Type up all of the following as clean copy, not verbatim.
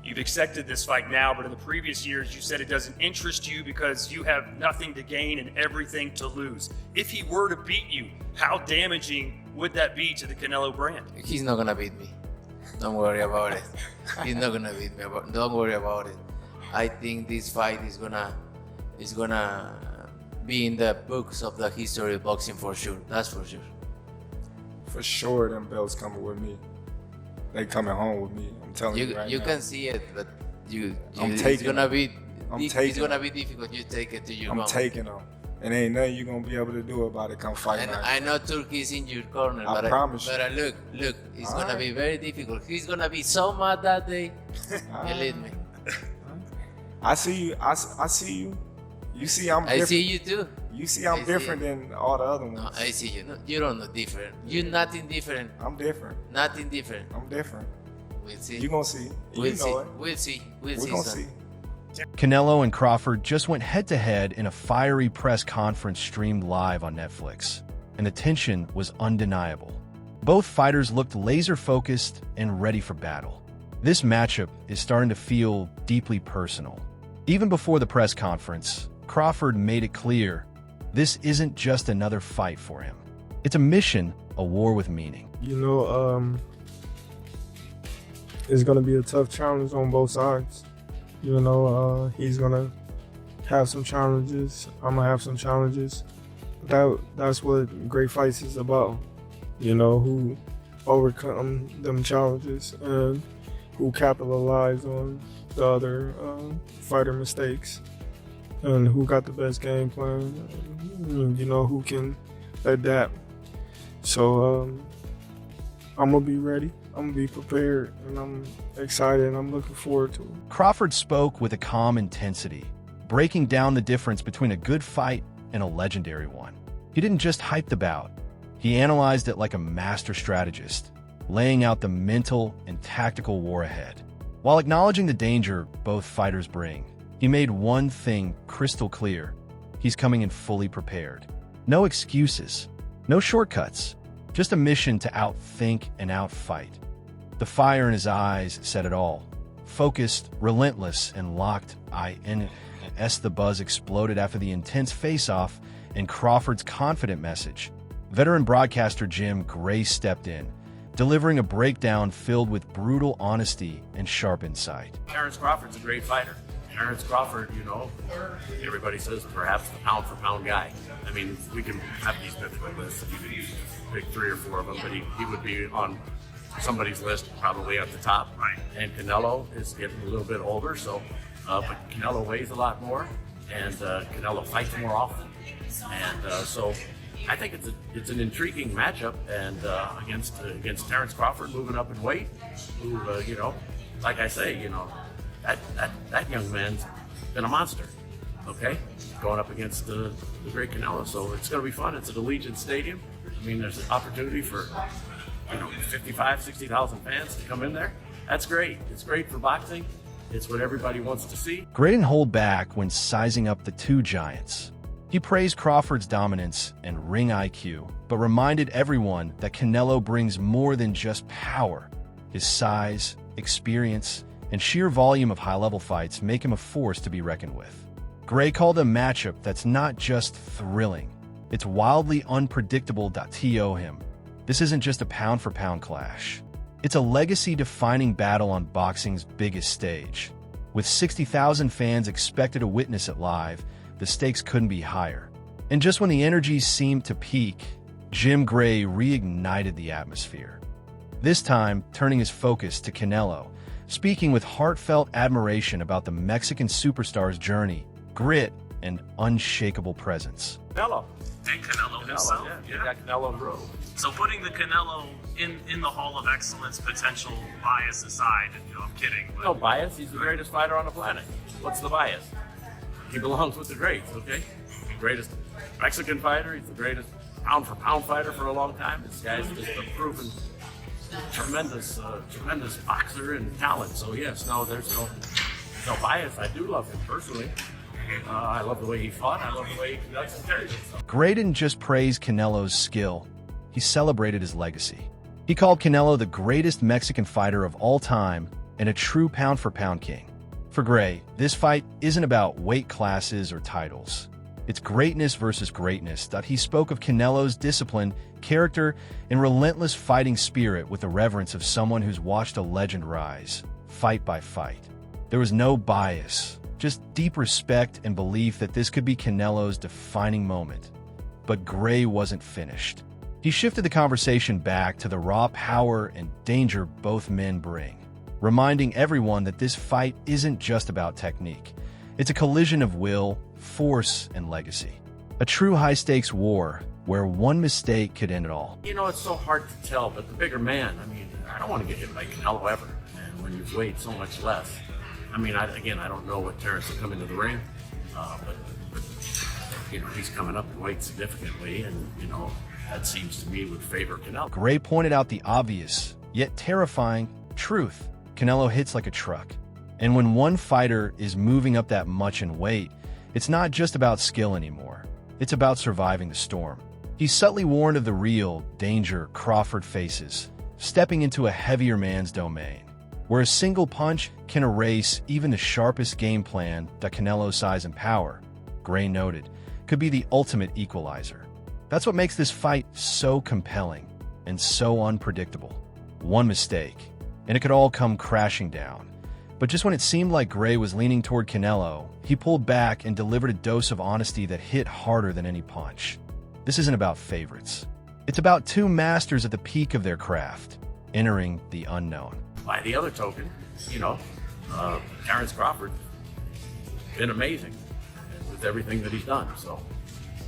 You've accepted this fight now, but in the previous years, you said it doesn't interest you because you have nothing to gain and everything to lose. If he were to beat you, how damaging would that be to the Canelo brand? He's not gonna beat me. Don't worry about it. He's not gonna beat me. Don't worry about it. I think this fight is gonna be in the books of the history of boxing for sure. That's for sure. For sure, them belts coming with me. They coming home with me. I'm telling you right You now. can see it, but it's gonna be difficult. You take it to your I'm home. taking them. And ain't nothing you gonna be able to do about it come fight And night. I know Turkey's in your corner, I promise you. But look, it's All gonna right. be very difficult. He's gonna be so mad that day. Believe me. I see you. I see you. You see I'm different. I see you too. You see I'm different than all the other ones. No, I see you. No, you don't know different. You're nothing different. I'm different. Nothing different. I'm different. We'll see. You gonna see. We'll You see. know it. We'll see. We're see. gonna son. see. Canelo and Crawford just went head-to-head in a fiery press conference streamed live on Netflix, and the tension was undeniable. Both fighters looked laser-focused and ready for battle. This matchup is starting to feel deeply personal. Even before the press conference, Crawford made it clear this isn't just another fight for him. It's a mission, a war with meaning. You know, it's gonna be a tough challenge on both sides. You know, he's gonna have some challenges. I'm gonna have some challenges. That's what great fights is about. You know, who overcome them challenges and who capitalize on the other fighter mistakes, and who got the best game plan. And, you know, who can adapt. So I'm gonna be ready. I'm gonna be prepared, and I'm excited, and I'm looking forward to it. Crawford spoke with a calm intensity, breaking down the difference between a good fight and a legendary one. He didn't just hype the bout. He analyzed it like a master strategist, laying out the mental and tactical war ahead. While acknowledging the danger both fighters bring, he made one thing crystal clear. He's coming in fully prepared. No excuses, no shortcuts, just a mission to outthink and outfight. The fire in his eyes said it all. Focused, relentless, and locked. The buzz exploded after the intense face-off and Crawford's confident message. Veteran broadcaster Jim Gray stepped in, delivering a breakdown filled with brutal honesty and sharp insight. Terence Crawford's a great fighter. Terence Crawford, you know, everybody says perhaps the pound-for-pound guy. I mean, we can have these different lists. You can pick 3 or 4 of them, but he would be on somebody's list, probably at the top. Right. And Canelo is getting a little bit older, so but Canelo weighs a lot more, and Canelo fights more often, and so I think it's an intriguing matchup, and against Terence Crawford moving up in weight, who you know, like I say, you know, that young man's been a monster. Okay, going up against the great Canelo, so it's going to be fun. It's at Allegiant Stadium. I mean, there's an opportunity for 55, 60,000 fans to come in there. That's great. It's great for boxing. It's what everybody wants to see. Gray didn't hold back when sizing up the two giants. He praised Crawford's dominance and ring IQ, but reminded everyone that Canelo brings more than just power. His size, experience, and sheer volume of high-level fights make him a force to be reckoned with. Gray called a matchup that's not just thrilling, it's wildly unpredictable. Him. This isn't just a pound-for-pound clash. It's a legacy-defining battle on boxing's biggest stage. With 60,000 fans expected to witness it live, the stakes couldn't be higher. And just when the energy seemed to peak, Jim Gray reignited the atmosphere. This time, turning his focus to Canelo, speaking with heartfelt admiration about the Mexican superstar's journey, grit, and unshakable presence. Canelo. And Canelo himself. Yeah, you got Canelo in the road. So putting the Canelo in the Hall of Excellence potential bias aside, and I'm kidding. But No bias. He's the greatest fighter on the planet. What's the bias? He belongs with the greats, okay? Greatest Mexican fighter. He's the greatest pound-for-pound fighter for a long time. This guy's just a proven tremendous boxer and talent. So yes, no, there's no bias. I do love him personally. I love the way he fought. I love the way he conducts and carries himself. Gray didn't just praise Canelo's skill, he celebrated his legacy. He called Canelo the greatest Mexican fighter of all time and a true pound-for-pound king. For Gray, this fight isn't about weight classes or titles. It's greatness versus greatness that he spoke of Canelo's discipline, character, and relentless fighting spirit with the reverence of someone who's watched a legend rise, fight by fight. There was no bias, just deep respect and belief that this could be Canelo's defining moment. But Gray wasn't finished. He shifted the conversation back to the raw power and danger both men bring, reminding everyone that this fight isn't just about technique. It's a collision of will, force, and legacy. A true high-stakes war where one mistake could end it all. You know, it's so hard to tell, but the bigger man, I mean, I don't want to get hit by Canelo ever. And when you've weighed so much less, I mean, I don't know what Terence will come into the ring, but you know, he's coming up in weight significantly, and, you know, that seems to me would favor Canelo. Gray pointed out the obvious, yet terrifying, truth. Canelo hits like a truck. And when one fighter is moving up that much in weight, it's not just about skill anymore. It's about surviving the storm. He subtly warned of the real danger Crawford faces, stepping into a heavier man's domain, where a single punch can erase even the sharpest game plan that Canelo's size and power, Gray noted, could be the ultimate equalizer. That's what makes this fight so compelling and so unpredictable. One mistake, and it could all come crashing down. But just when it seemed like Gray was leaning toward Canelo, he pulled back and delivered a dose of honesty that hit harder than any punch. This isn't about favorites. It's about two masters at the peak of their craft, entering the unknown. By the other token, you know, TerenceCrawford been amazing with everything that he's done. So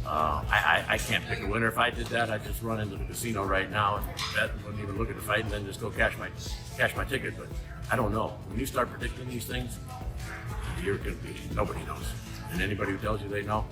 I can't pick a winner. If I did that, I'd just run into the casino right now and bet and wouldn't even look at the fight and then just go cash my ticket. But I don't know. When you start predicting these things, you're gonna be, nobody knows. And anybody who tells you they know,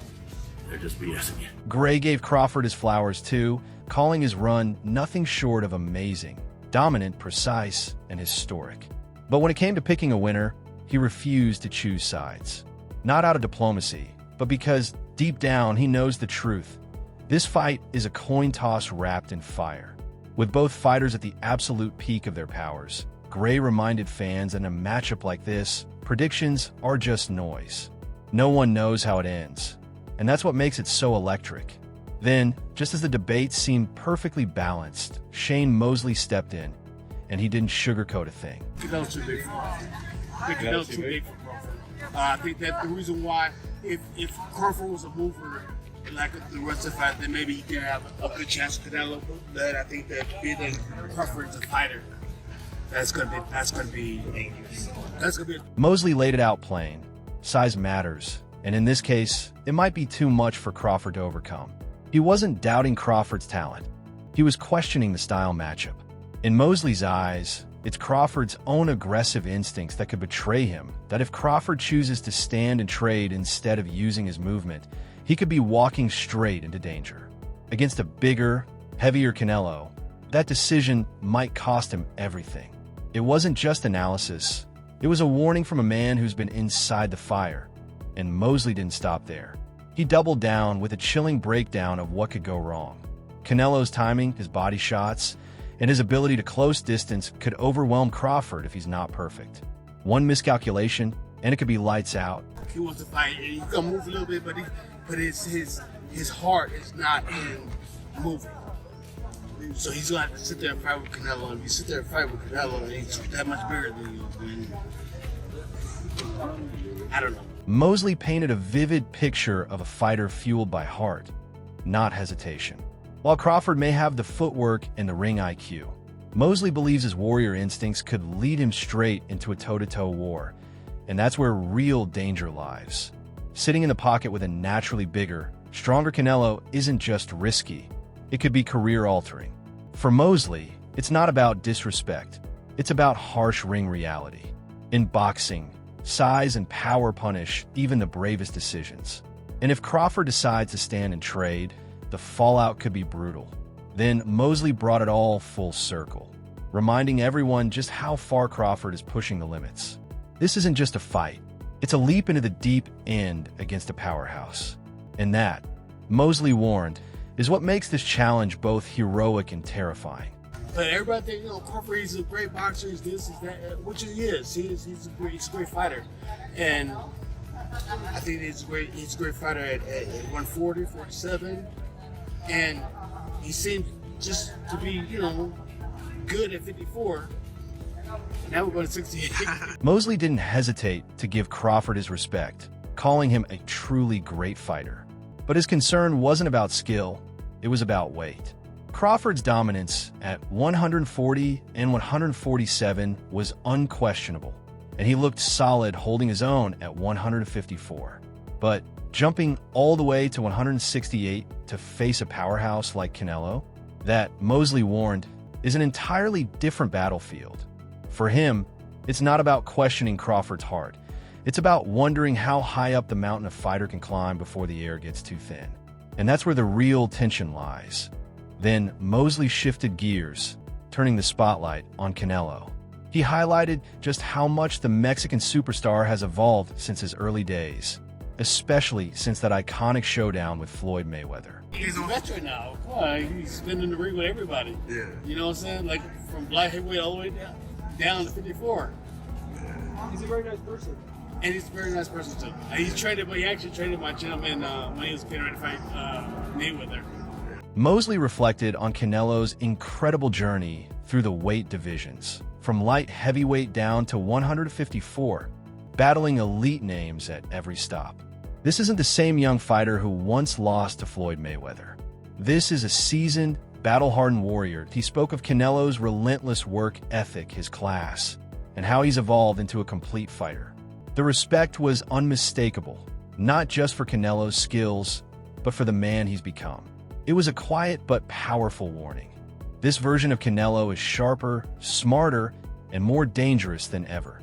they're just BSing you. Gray gave Crawford his flowers too, calling his run nothing short of amazing, dominant, precise, and historic. But when it came to picking a winner, he refused to choose sides. Not out of diplomacy, but because deep down he knows the truth. This fight is a coin toss wrapped in fire. With both fighters at the absolute peak of their powers, Gray reminded fans that in a matchup like this, predictions are just noise. No one knows how it ends, and that's what makes it so electric. Then, just as the debate seemed perfectly balanced, Shane Mosley stepped in, and he didn't sugarcoat a thing. Canelo's too big for Crawford. I think Canelo's too big for Crawford. I think that the reason why, if Crawford was a mover, like the rest of the fight, then maybe he can have a good chance with Canelo. But I think that being Crawford is a fighter, that's gonna be dangerous. That's gonna be. Mosley laid it out plain. Size matters, and in this case, it might be too much for Crawford to overcome. He wasn't doubting Crawford's talent. He was questioning the style matchup. In Mosley's eyes, it's Crawford's own aggressive instincts that could betray him, that if Crawford chooses to stand and trade instead of using his movement, he could be walking straight into danger. Against a bigger, heavier Canelo, that decision might cost him everything. It wasn't just analysis. It was a warning from a man who's been inside the fire. And Mosley didn't stop there. He doubled down with a chilling breakdown of what could go wrong. Canelo's timing, his body shots, and his ability to close distance could overwhelm Crawford if he's not perfect. One miscalculation, and it could be lights out. He wants to fight, and he can move a little bit, but his heart is not in moving. So he's going to have to sit there and fight with Canelo. And if you sit there and fight with Canelo, he's that much bigger than you. I don't know. Mosley painted a vivid picture of a fighter fueled by heart, not hesitation. While Crawford may have the footwork and the ring IQ, Mosley believes his warrior instincts could lead him straight into a toe-to-toe war, and that's where real danger lies. Sitting in the pocket with a naturally bigger, stronger Canelo isn't just risky, it could be career-altering. For Mosley, it's not about disrespect, it's about harsh ring reality. In boxing, size and power punish even the bravest decisions. And if Crawford decides to stand and trade, the fallout could be brutal. Then Mosley brought it all full circle, reminding everyone just how far Crawford is pushing the limits. This isn't just a fight, it's a leap into the deep end against a powerhouse. And that, Mosley warned, is what makes this challenge both heroic and terrifying. But everybody think, Crawford, he's a great boxer, he's this, he's that, which he is. He's a great fighter. And I think he's a great fighter at 140, 47. And he seemed just to be, good at 54. Now we're going to 68. Mosley didn't hesitate to give Crawford his respect, calling him a truly great fighter. But his concern wasn't about skill, it was about weight. Crawford's dominance at 140 and 147 was unquestionable, and he looked solid holding his own at 154. But jumping all the way to 168 to face a powerhouse like Canelo, that, Mosley warned, is an entirely different battlefield. For him, it's not about questioning Crawford's heart. It's about wondering how high up the mountain a fighter can climb before the air gets too thin. And that's where the real tension lies. Then Mosley shifted gears, turning the spotlight on Canelo. He highlighted just how much the Mexican superstar has evolved since his early days, especially since that iconic showdown with Floyd Mayweather. He's a veteran now. Come on, he's been in the ring with everybody. Yeah. You know what I'm saying? Like from light heavyweight all the way down to 54. He's a very nice person. And he's a very nice person too. He actually traded my gentleman when he was getting ready to fight Mayweather. Mosley reflected on Canelo's incredible journey through the weight divisions, from light heavyweight down to 154, battling elite names at every stop. This isn't the same young fighter who once lost to Floyd Mayweather. This is a seasoned, battle-hardened warrior. He spoke of Canelo's relentless work ethic, his class, and how he's evolved into a complete fighter. The respect was unmistakable, not just for Canelo's skills, but for the man he's become. It was a quiet but powerful warning. This version of Canelo is sharper, smarter, and more dangerous than ever.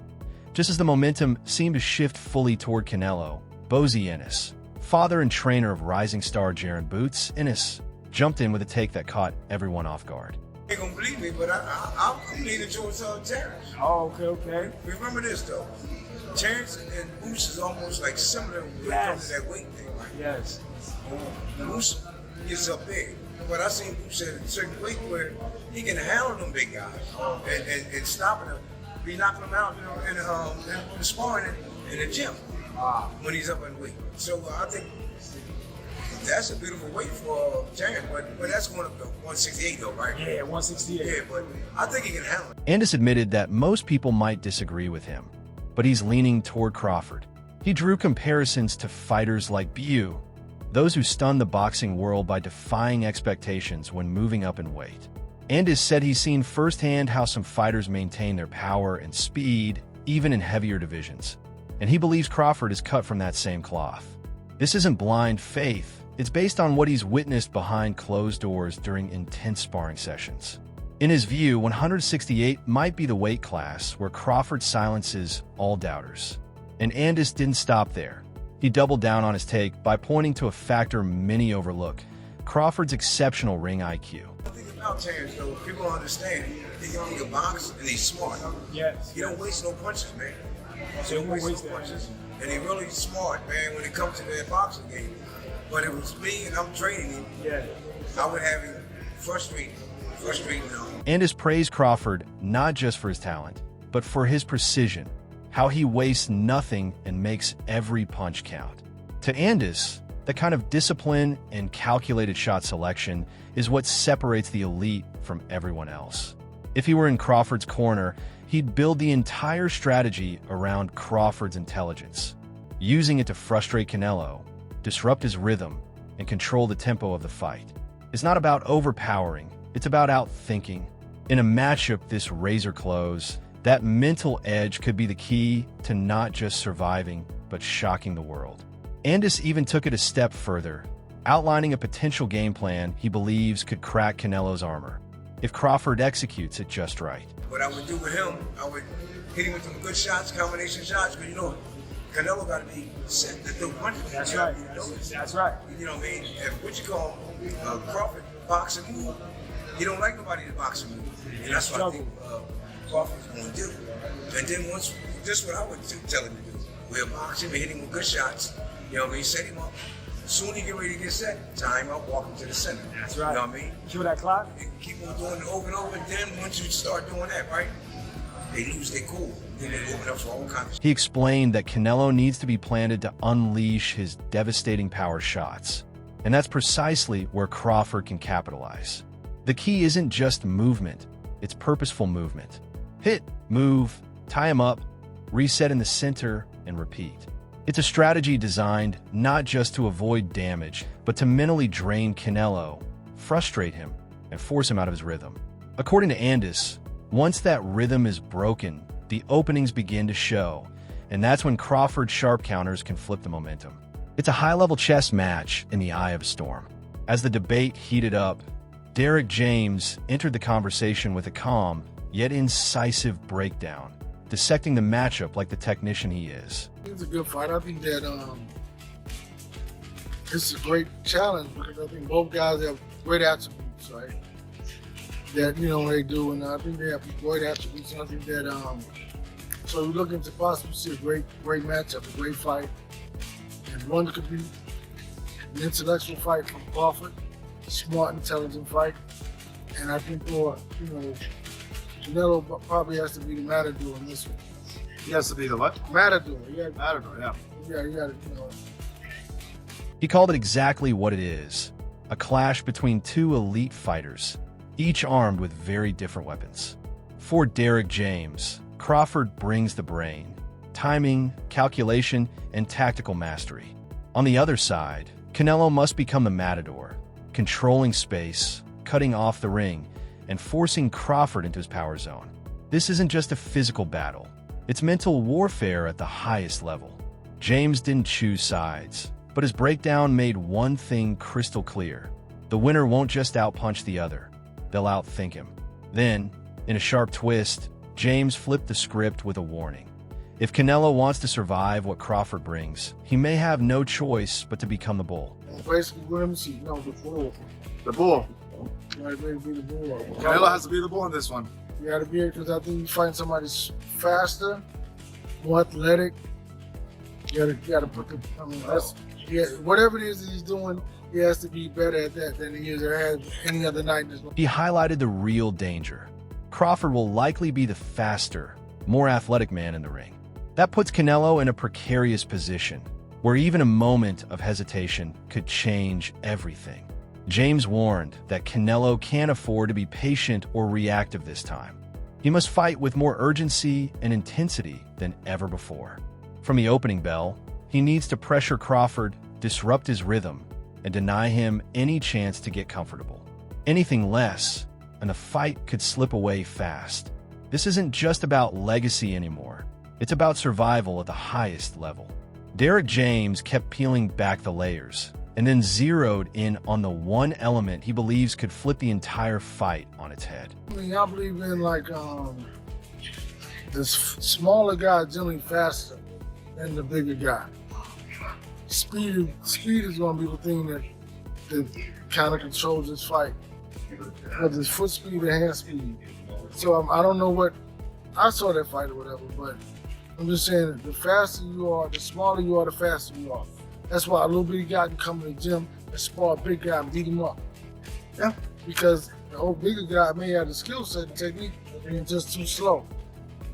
Just as the momentum seemed to shift fully toward Canelo, Bozy Ennis, father and trainer of rising star Jaron Boots, Ennis jumped in with a take that caught everyone off guard. You ain't gonna believe me, but I'm leaning towards Terence. Oh, okay. Remember this though, Terence and Boots is almost like similar when it comes to that weight thing, right? Yes. Boots gets up big, but I seen Boots at a certain weight where he can handle them big guys and stopping them, be knocking them out, in the sparring in the gym when he's up in weight. So I think that's a beautiful weight for Terence, but that's going up to 168 though, right? Yeah, 168. Yeah, but I think he can handle it. Ennis admitted that most people might disagree with him, but he's leaning toward Crawford. He drew comparisons to fighters like Bew, those who stunned the boxing world by defying expectations when moving up in weight. Ennis said he's seen firsthand how some fighters maintain their power and speed, even in heavier divisions. And he believes Crawford is cut from that same cloth. This isn't blind faith. It's based on what he's witnessed behind closed doors during intense sparring sessions. In his view, 168 might be the weight class where Crawford silences all doubters. And Ennis didn't stop there. He doubled down on his take by pointing to a factor many overlook: Crawford's exceptional ring IQ. The thing about Terence, though, people don't understand. He can box and he's smart. Yes. He don't waste no punches, man. He don't waste no punches. And he's really smart, man, when it comes to that boxing game. But it was me and I'm training him. Yeah. I would have him frustrating him. Ennis praised Crawford not just for his talent, but for his precision, how he wastes nothing and makes every punch count. To Ennis, the kind of discipline and calculated shot selection is what separates the elite from everyone else. If he were in Crawford's corner, he'd build the entire strategy around Crawford's intelligence, using it to frustrate Canelo, disrupt his rhythm, and control the tempo of the fight. It's not about overpowering, it's about outthinking. In a matchup this razor close, that mental edge could be the key to not just surviving, but shocking the world. Ennis even took it a step further, outlining a potential game plan he believes could crack Canelo's armor, if Crawford executes it just right. What I would do with him, I would hit him with some good shots, combination shots, but Canelo got to be set to do punches. That's right. That's right. You know what I mean? If Crawford boxing move, he don't like nobody to box him move. And that's what I think Crawford's going to do. And then this is what I would tell him to do. We'll box him and hit him with good shots. You know what I mean? Set him up. Soon as he get ready to get set, time up, walk him to the center. That's right. You know what I mean? Kill that clock. You can keep on doing it over and over, and then once you start doing that, right, they lose their cool. Then they open up for all kinds of He explained that Canelo needs to be planted to unleash his devastating power shots, and that's precisely where Crawford can capitalize. The key isn't just movement, it's purposeful movement. Hit, move, tie him up, reset in the center, and repeat. It's a strategy designed not just to avoid damage, but to mentally drain Canelo, frustrate him, and force him out of his rhythm. According to Andis, once that rhythm is broken, the openings begin to show, and that's when Crawford's sharp counters can flip the momentum. It's a high-level chess match in the eye of a storm. As the debate heated up, Derek James entered the conversation with a calm, yet incisive breakdown, dissecting the matchup like the technician he is. It's a good fight. I think that it's a great challenge because I think both guys have great attributes, right? That, you know, they do, and I think they have great attributes. And I think that, so we're looking to possibly see a great matchup, a great fight. And one could be an intellectual fight from Crawford, a smart, intelligent fight. And I think for, you know, Canelo probably has to be the matador in this one. He has to be the what? Matador. Yeah. Matador, yeah. Yeah, you gotta, you know. He called it exactly what it is, a clash between two elite fighters, each armed with very different weapons. For Derek James, Crawford brings the brain, timing, calculation, and tactical mastery. On the other side, Canelo must become the matador, controlling space, cutting off the ring, and forcing Crawford into his power zone. This isn't just a physical battle, it's mental warfare at the highest level. James didn't choose sides, but his breakdown made one thing crystal clear. The winner won't just outpunch the other, they'll outthink him. Then, in a sharp twist, James flipped the script with a warning. If Canelo wants to survive what Crawford brings, he may have no choice but to become the bull. Basically, let me see. No, the bull. The bull. Right, maybe be the bull. Canelo has to be the bull in this one. You gotta be it because I think you find somebody faster, more athletic. You gotta put the. I mean, that's whatever it is that he's doing. He has to be better at that than he is at any other night. He highlighted the real danger. Crawford will likely be the faster, more athletic man in the ring. That puts Canelo in a precarious position, where even a moment of hesitation could change everything. James warned that Canelo can't afford to be patient or reactive this time. He must fight with more urgency and intensity than ever before. From the opening bell, he needs to pressure Crawford, disrupt his rhythm, and deny him any chance to get comfortable. Anything less, and the fight could slip away fast. This isn't just about legacy anymore. It's about survival at the highest level. Derek James kept peeling back the layers, and then zeroed in on the one element he believes could flip the entire fight on its head. I mean, I believe in like the smaller guy generally faster than the bigger guy. Speed is going to be the thing that kind of controls this fight. Whether it's foot speed or hand speed. So I don't know what, I saw that fight or whatever, but I'm just saying the faster you are, the smaller you are, the faster you are. That's why a little bitty guy can come in the gym and spar a big guy and beat him up. Yeah. Because the old bigger guy may have the skill set and technique, and it's just too slow.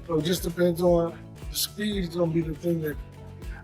So it just depends on the speed is going to be the thing that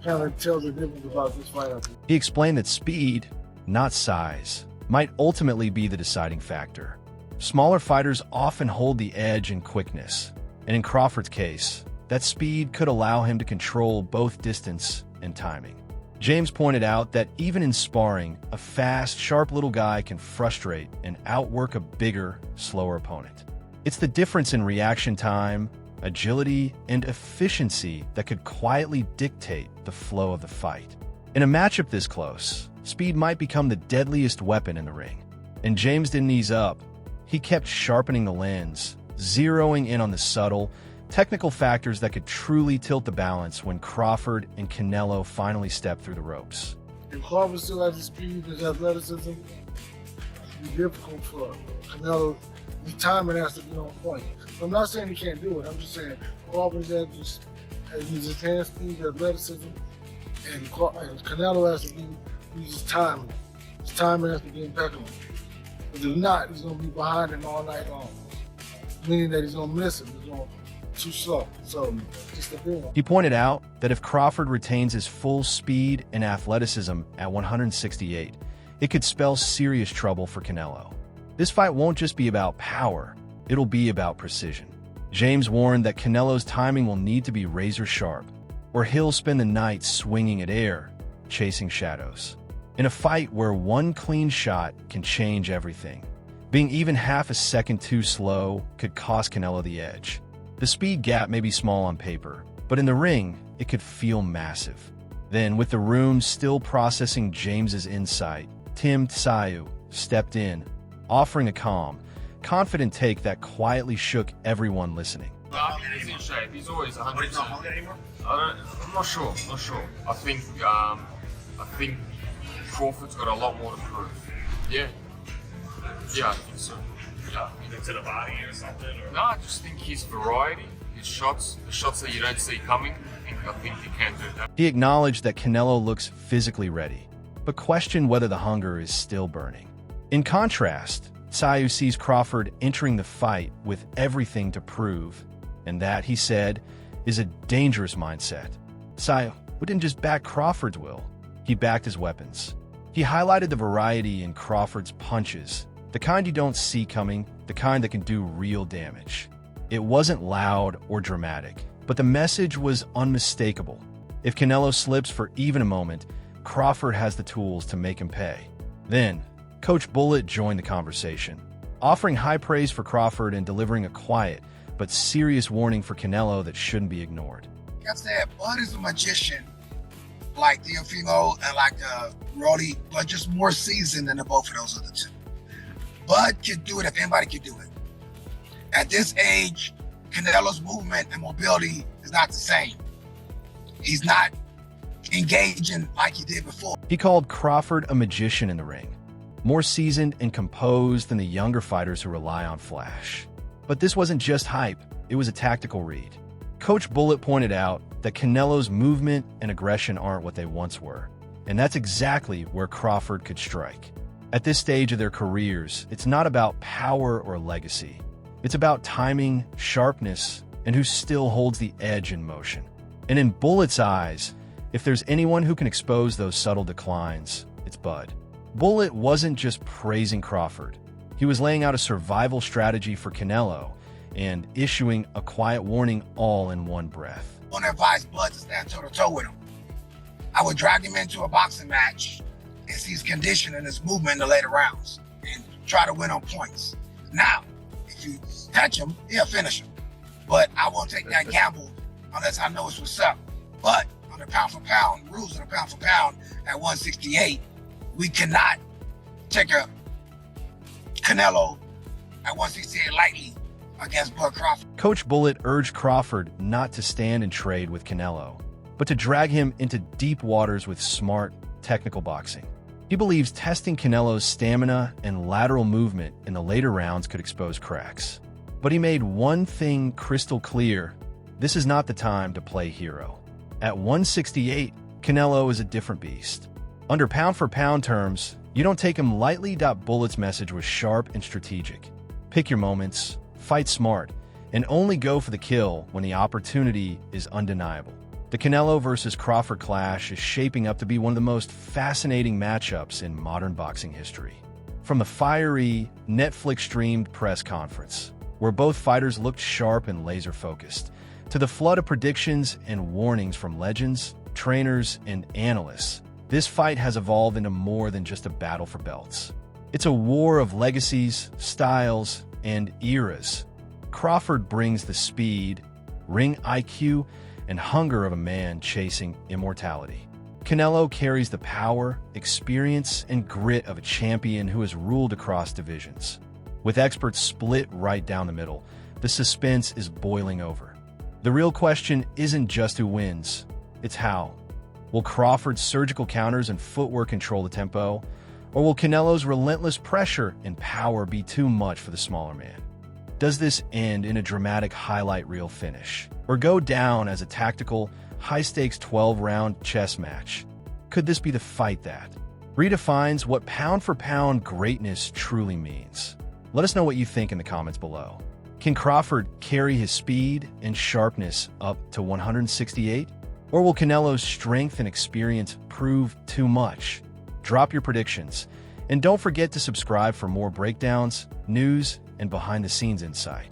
kind of tells the difference about this fight, I think. He explained that speed, not size, might ultimately be the deciding factor. Smaller fighters often hold the edge in quickness, and in Crawford's case, that speed could allow him to control both distance and timing. James pointed out that even in sparring, a fast, sharp little guy can frustrate and outwork a bigger, slower opponent. It's the difference in reaction time, agility, and efficiency that could quietly dictate the flow of the fight. In a matchup this close, speed might become the deadliest weapon in the ring. And James didn't ease up. He kept sharpening the lens, zeroing in on the subtle, technical factors that could truly tilt the balance when Crawford and Canelo finally stepped through the ropes. If Crawford still has the speed and his athleticism, it'd be difficult for Canelo. The timing has to be on point. I'm not saying he can't do it. I'm just saying Crawford has his hand speed, athleticism, and Canelo has to be He's just timing. His timing has to be impeccable. Because if not, he's going to be behind him all night long. Meaning that he's going to miss him. He's going too slow. So, just a big one. He pointed out that if Crawford retains his full speed and athleticism at 168, it could spell serious trouble for Canelo. This fight won't just be about power, it'll be about precision. James warned that Canelo's timing will need to be razor sharp, or he'll spend the night swinging at air, chasing shadows. In a fight where one clean shot can change everything, being even half a second too slow could cost Canelo the edge. The speed gap may be small on paper, but in the ring, it could feel massive. Then, with the room still processing James's insight, Tim Tszyu stepped in, offering a calm, confident take that quietly shook everyone listening. He's in shape. He's always 100%. He's not hungry anymore? I'm not sure. I think Crawford's got a lot more to prove. Yeah. Yeah, I think so. Yeah. To the body or something? Or? No, I just think his variety, his shots, the shots that you don't see coming, I think he can do that. He acknowledged that Canelo looks physically ready, but questioned whether the hunger is still burning. In contrast, Tszyu sees Crawford entering the fight with everything to prove, and that, he said, is a dangerous mindset. Tszyu didn't just back Crawford's will, he backed his weapons. He highlighted the variety in Crawford's punches, the kind you don't see coming, the kind that can do real damage. It wasn't loud or dramatic, but the message was unmistakable. If Canelo slips for even a moment, Crawford has the tools to make him pay. Then, Coach Bullet joined the conversation, offering high praise for Crawford and delivering a quiet but serious warning for Canelo that shouldn't be ignored. Like I said, Bud is a magician, like Teofimo and like Roddy, but just more seasoned than the both of those other two. Bud can do it if anybody can do it. At this age, Canelo's movement and mobility is not the same. He's not engaging like he did before. He called Crawford a magician in the ring, more seasoned and composed than the younger fighters who rely on flash. But this wasn't just hype, it was a tactical read. Coach Bullet pointed out that Canelo's movement and aggression aren't what they once were, and that's exactly where Crawford could strike. At this stage of their careers, it's not about power or legacy. It's about timing, sharpness, and who still holds the edge in motion. And in Bullet's eyes, if there's anyone who can expose those subtle declines, it's Bud. Bullet wasn't just praising Crawford. He was laying out a survival strategy for Canelo and issuing a quiet warning all in one breath. I want to advise Bud to stand toe-to-toe with him. I would drag him into a boxing match and see his condition and his movement in the later rounds and try to win on points. Now, if you touch him, he'll finish him. But I won't take that gamble unless I know it's what's up. But on the pound for pound, rules of the pound for pound at 168, we cannot take a Canelo at 168 lightly against Bud Crawford. Coach Bullet urged Crawford not to stand and trade with Canelo, but to drag him into deep waters with smart, technical boxing. He believes testing Canelo's stamina and lateral movement in the later rounds could expose cracks. But he made one thing crystal clear: this is not the time to play hero. At 168, Canelo is a different beast. Under pound-for-pound terms, you don't take him lightly. Bullet's message was sharp and strategic. Pick your moments, fight smart, and only go for the kill when the opportunity is undeniable. The Canelo versus Crawford clash is shaping up to be one of the most fascinating matchups in modern boxing history. From the fiery, Netflix-streamed press conference, where both fighters looked sharp and laser-focused, to the flood of predictions and warnings from legends, trainers, and analysts, this fight has evolved into more than just a battle for belts. It's a war of legacies, styles, and eras. Crawford brings the speed, ring IQ, and hunger of a man chasing immortality. Canelo carries the power, experience, and grit of a champion who has ruled across divisions. With experts split right down the middle, the suspense is boiling over. The real question isn't just who wins, it's how. Will Crawford's surgical counters and footwork control the tempo, or will Canelo's relentless pressure and power be too much for the smaller man? Does this end in a dramatic highlight reel finish, or go down as a tactical, high-stakes 12-round chess match? Could this be the fight that, redefines what pound-for-pound greatness truly means. Let us know what you think in the comments below. Can Crawford carry his speed and sharpness up to 168? Or will Canelo's strength and experience prove too much? Drop your predictions. And don't forget to subscribe for more breakdowns, news, and behind-the-scenes insight.